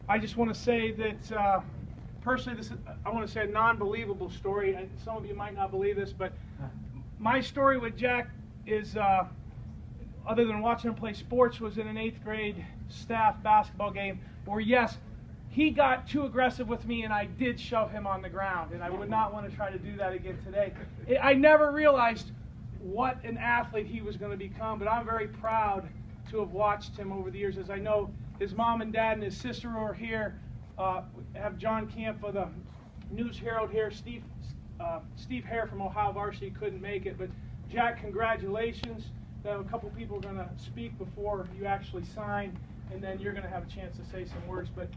I just want to say that personally, I want to say a non-believable story. And some of you might not believe this, but my story with Jack is, other than watching him play sports, was in an 8th grade staff basketball game where, yes, he got too aggressive with me and I did shove him on the ground, and I would not want to try to do that again today. I never realized what an athlete he was going to become, but I'm very proud to have watched him over the years. As I know his mom and dad and his sister are here, have John Camp of the News Herald here, Steve Hare from Ohio Varsity couldn't make it, but Jack, congratulations. A couple people are going to speak before you actually sign, and then you're going to have a chance to say some words. But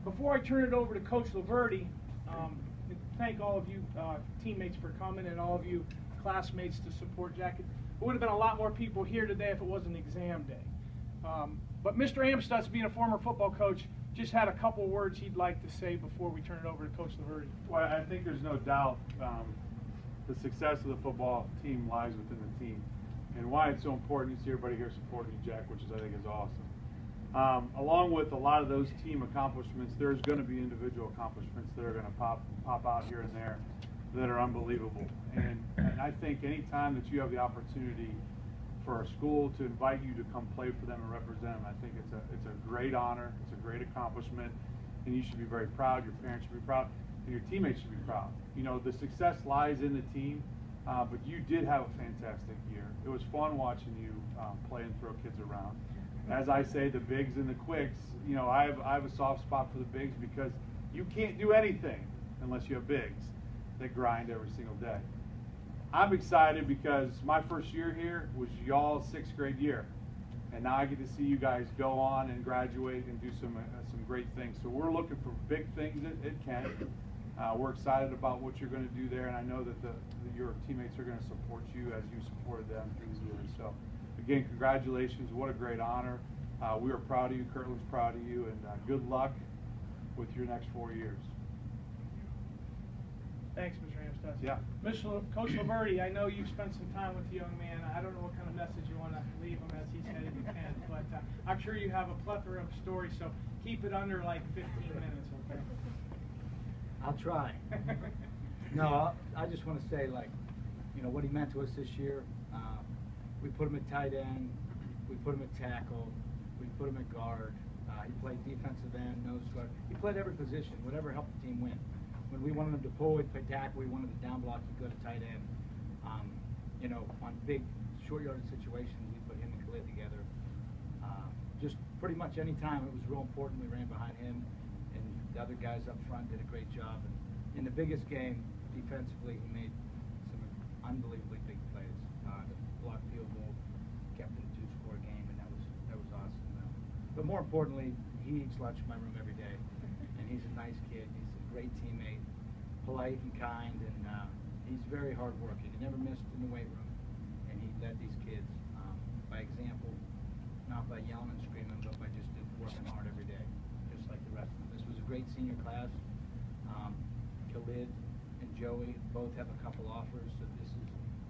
before I turn it over to Coach Laverty, thank all of you teammates for coming and all of you classmates to support Jack. It would have been a lot more people here today if it wasn't exam day. But Mr. Amstutz, being a former football coach, just had a couple words he'd like to say before we turn it over to Coach Laverty. Well, I think there's no doubt the success of the football team lies within the team. And why it's so important, you see everybody here supporting you, Jack, which I think is awesome. Along with a lot of those team accomplishments, there's going to be individual accomplishments that are going to pop out here and there that are unbelievable. And I think any time that you have the opportunity for a school to invite you to come play for them and represent them, I think it's a great honor, it's a great accomplishment, and you should be very proud. Your parents should be proud, and your teammates should be proud. You know, the success lies in the team. But you did have a fantastic year. It was fun watching you play and throw kids around. As I say, the bigs and the quicks, you know, I have a soft spot for the bigs because you can't do anything unless you have bigs that grind every single day. I'm excited because my first year here was y'all's 6th grade year. And now I get to see you guys go on and graduate and do some great things. So we're looking for big things at Kent. We're excited about what you're going to do there, and I know that your teammates are going to support you as you supported them through the years. So, again, congratulations. What a great honor. We are proud of you. Kirtland's proud of you, and good luck with your next 4 years. Thanks, Mr. Amstutz. Yeah. Coach Laverty, I know you've spent some time with the young man. I don't know what kind of message you want to leave him as he's headed to Kent, but I'm sure you have a plethora of stories, so keep it under like 15 minutes, okay? I'll try. No, I just want to say, like, you know, what he meant to us this year. We put him at tight end. We put him at tackle. We put him at guard. He played defensive end, nose guard. He played every position, whatever helped the team win. When we wanted him to pull, he'd play tackle. We wanted him to down block, he'd go to tight end. You know, on big, short yardage situations, we put him and Khalid together. Just pretty much any time it was real important, we ran behind him. And the other guys up front did a great job. And in the biggest game, defensively, he made some unbelievably big plays. The blocked field goal kept it a 2-score game, and that was awesome. But more importantly, he eats lunch in my room every day, and he's a nice kid. He's a great teammate, polite and kind, and he's very hardworking. He never missed in the weight room, and he led these kids by example, not by yelling and screaming, but by just working hard every day, just like the rest of them. This was a great senior class. Khalid and Joey both have a couple offers, so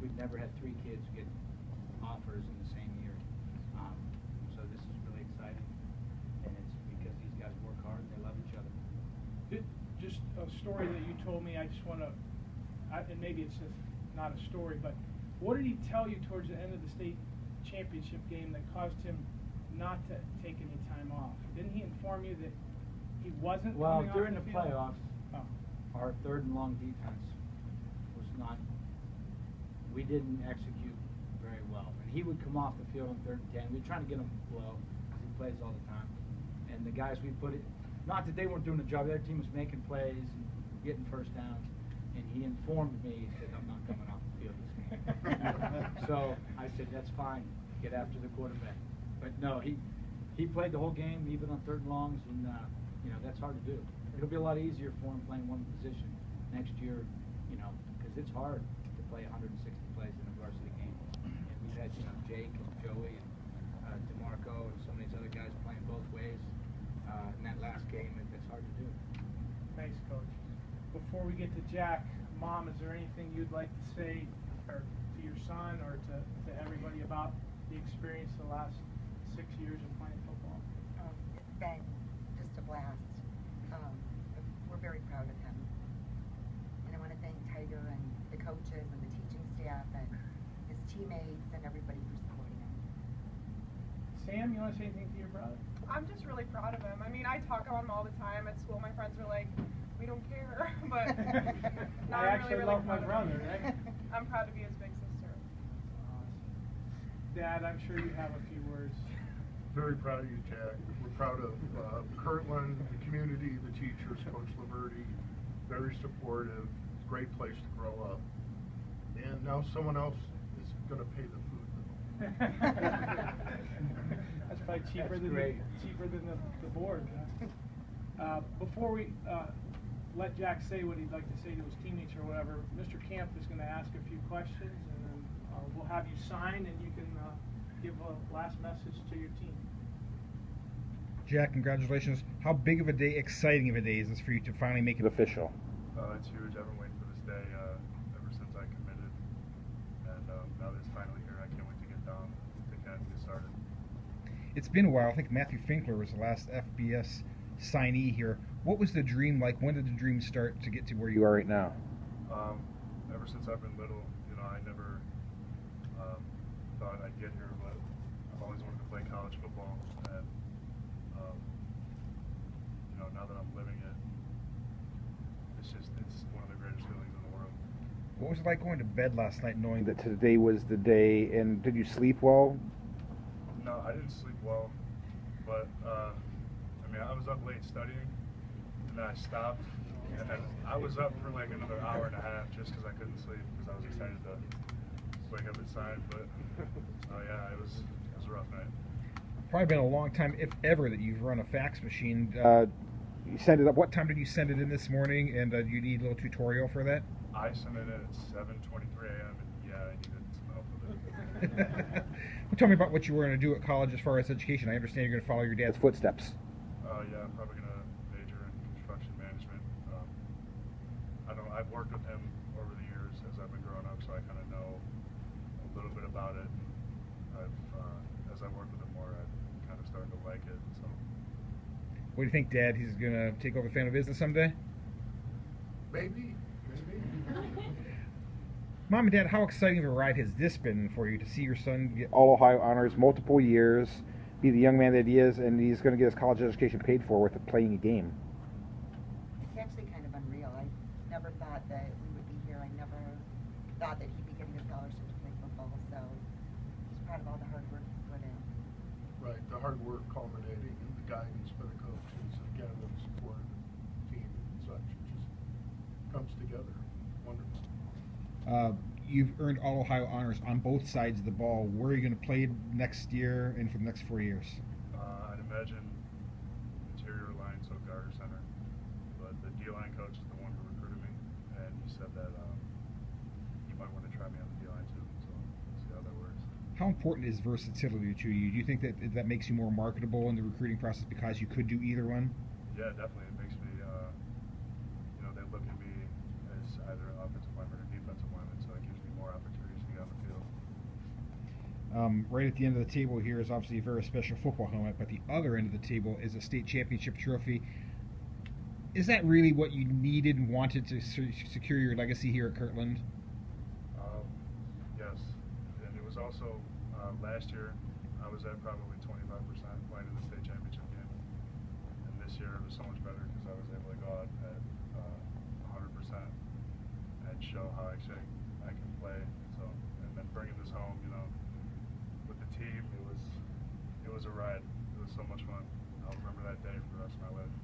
we've never had 3 kids get offers in the same year. So this is really exciting, and it's because these guys work hard and they love each other. Just a story that you told me, I just want to, and maybe it's just not a story, but what did he tell you towards the end of the state championship game that caused him not to take any time off? Didn't he inform you that he wasn't coming off during the field? playoffs, our 3rd and long defense was not, we didn't execute very well. And he would come off the field on 3rd and 10. We were trying to get him low because he plays all the time. And the guys we put it, not that they weren't doing the job, the other team was making plays and getting first downs. And he informed me, he said, I'm not coming off the field this game. So I said, that's fine, get after the quarterback. But no, he played the whole game, even on 3rd and longs, and you know, that's hard to do. It'll be a lot easier for him playing one position next year, you know, because it's hard to play 160 plays in a varsity game. And we've had, you know, Jake and Joey and DeMarco and some of these other guys playing both ways. In that last game, it's hard to do. Thanks, Coach. Before we get to Jack, Mom, is there anything you'd like to say or to your son or to everybody about the experience the last 6 years of playing football? It's been just a blast. We're very proud of him. And I want to thank Tiger and the coaches and the teaching staff and his teammates and everybody for supporting him. Sam, you want to say anything to your brother? I'm just really proud of him. I mean, I talk about him all the time at school. My friends are like, we don't care, but no, I I'm actually really love my proud of him. brother, right? I'm proud to be his big sister. Awesome. Dad, I'm sure you have a few words. Very proud of you, Jack. We're proud of Kirtland, the community, the teachers, Coach Laverty, very supportive, great place to grow up. And now someone else is going to pay the food bill. That's probably cheaper than the board. Huh? Before we let Jack say what he'd like to say to his teammates or whatever, Mr. Camp is going to ask a few questions, and then we'll have you sign, and you can give a last message to your team. Jack, congratulations. How big of a day, exciting of a day is this for you to finally make it official? It's huge. I've been waiting for this day ever since I committed, and now that it's finally here, I can't wait to get down to get started. It's been a while. I think Matthew Finkler was the last FBS signee here. What was the dream like? When did the dream start to get to where you are right now? Ever since I've been little, I never thought I'd get here, but I've always wanted to play college football, and now that I'm living it, it's one of the greatest feelings in the world. What was it like going to bed last night knowing that today was the day, and did you sleep well? No, I didn't sleep well, but I was up late studying, and then I stopped, and then I was up for like another hour and a half just because I couldn't sleep because I was excited to wake up and sign. But yeah, it was a rough night. Probably been a long time, if ever, that you've run a fax machine. You sent it up. What time did you send it in this morning? And do you need a little tutorial for that? I sent it in at 7:23 a.m. and yeah, I needed some help with it. Well, tell me about what you were going to do at college as far as education. I understand you're going to follow your dad's footsteps. Yeah, I'm probably going to major in construction management. I've worked with him over the years as I've been growing up, so I kind of know a little bit about it. As I work with him more, I've kind of started to like it. So. What do you think, Dad? He's going to take over family business someday? Maybe. Mom and Dad, how exciting of a ride has this been for you to see your son get all Ohio honors multiple years, be the young man that he is, and he's going to get his college education paid for with playing a game? It's actually kind of unreal. I never thought that we would be here. I never thought that he'd be getting a scholarship to play football. So just proud of all the hard work he's put in. Right, the hard work culminating in the guidance by the coaches, again, with the support of the team and such. It just comes together. Wonderful. You've earned all Ohio honors on both sides of the ball. Where are you going to play next year and for the next 4 years? I'd imagine interior line, so guard or center. But the D-line coach is the one who recruited me, and he said that he might want to try me on the D-line too. So we'll see how that works. How important is versatility to you? Do you think that that makes you more marketable in the recruiting process because you could do either one? Yeah, definitely. It makes me, they look at me as either an offensive lineman or defensive lineman, so it gives me more opportunities to get on the field. Right at the end of the table here is obviously a very special football helmet, but the other end of the table is a state championship trophy. Is that really what you needed and wanted to secure your legacy here at Kirtland? Yes, and it was also last year I was at probably 25% playing in the state championship game, and this year it was so much better because I was able to go out at 100% and show how actually I can play. So, and then bringing this home, with the team, it was a ride. It was so much fun. I'll remember that day for the rest of my life.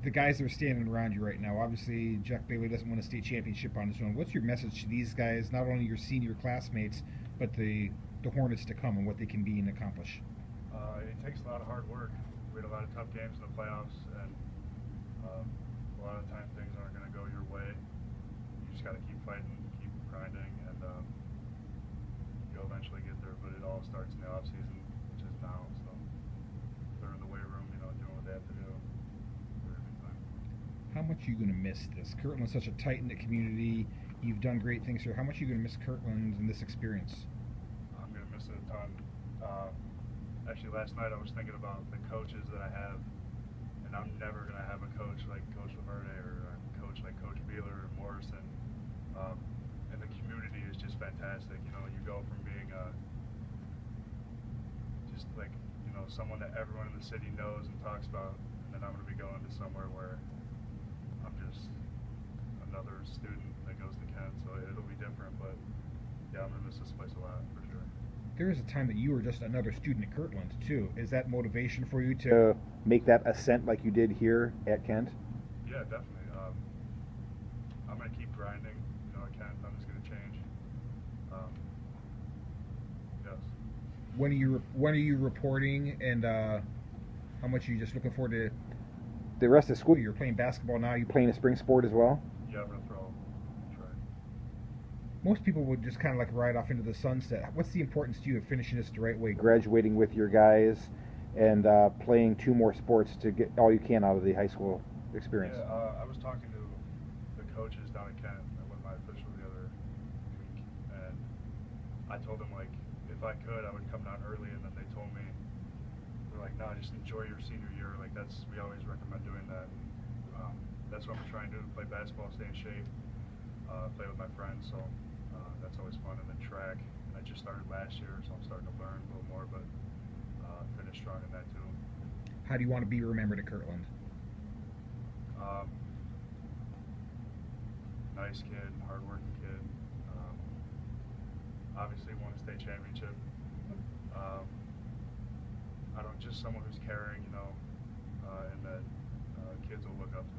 The guys that are standing around you right now, obviously Jack Bailey doesn't win a state championship on his own. What's your message to these guys, not only your senior classmates, but the Hornets to come and what they can be and accomplish? It takes a lot of hard work. We had a lot of tough games in the playoffs, and a lot of times things aren't going to go your way. You just got to keep fighting, keep grinding, and you'll eventually get there. But it all starts in the off season, which is now. So they're in the weight room, doing what they have to do. How much are you going to miss this? Kirtland's such a tight-knit community. You've done great things here. How much are you going to miss Kirtland and this experience? I'm going to miss it a ton. actually last night I was thinking about the coaches that I have, and I'm never going to have a coach like Coach Laverde or a coach like Coach Beeler or Morrison. And the community is just fantastic. You know, you go from being just like, you know, someone that everyone in the city knows and talks about, and then I'm going to be going to somewhere where I'm just another student that goes to Kent, so it'll be different, but yeah, I'm going to miss this place a lot for sure. There was a time that you were just another student at Kirtland too. Is that motivation for you to make that ascent like you did here at Kent? Yeah, definitely. I'm going to keep grinding. You know, at Kent, nothing's going to change. Yes. When are you reporting, and how much are you just looking forward to the rest of school? You're playing basketball now. You playing a spring sport as well? Yeah, I'm going to throw. Try. Most people would just kind of like ride off into the sunset. What's the importance to you of finishing this the right way, graduating with your guys, and playing 2 more sports to get all you can out of the high school experience? Yeah, I was talking to the coaches down at Kent with my official the other week, and I told them, like, if I could, I would come down early, and then they told me, they're like, no, just enjoy your senior year. Like, we always recommend doing that. And, that's what I'm trying to do, play basketball, stay in shape, play with my friends, so that's always fun. And then track, I just started last year, so I'm starting to learn a little more, but finish strong in that too. How do you want to be remembered at Kirtland? Nice kid, hardworking kid. Obviously won a state championship. Just someone who's caring, you know, and that kids will look up to.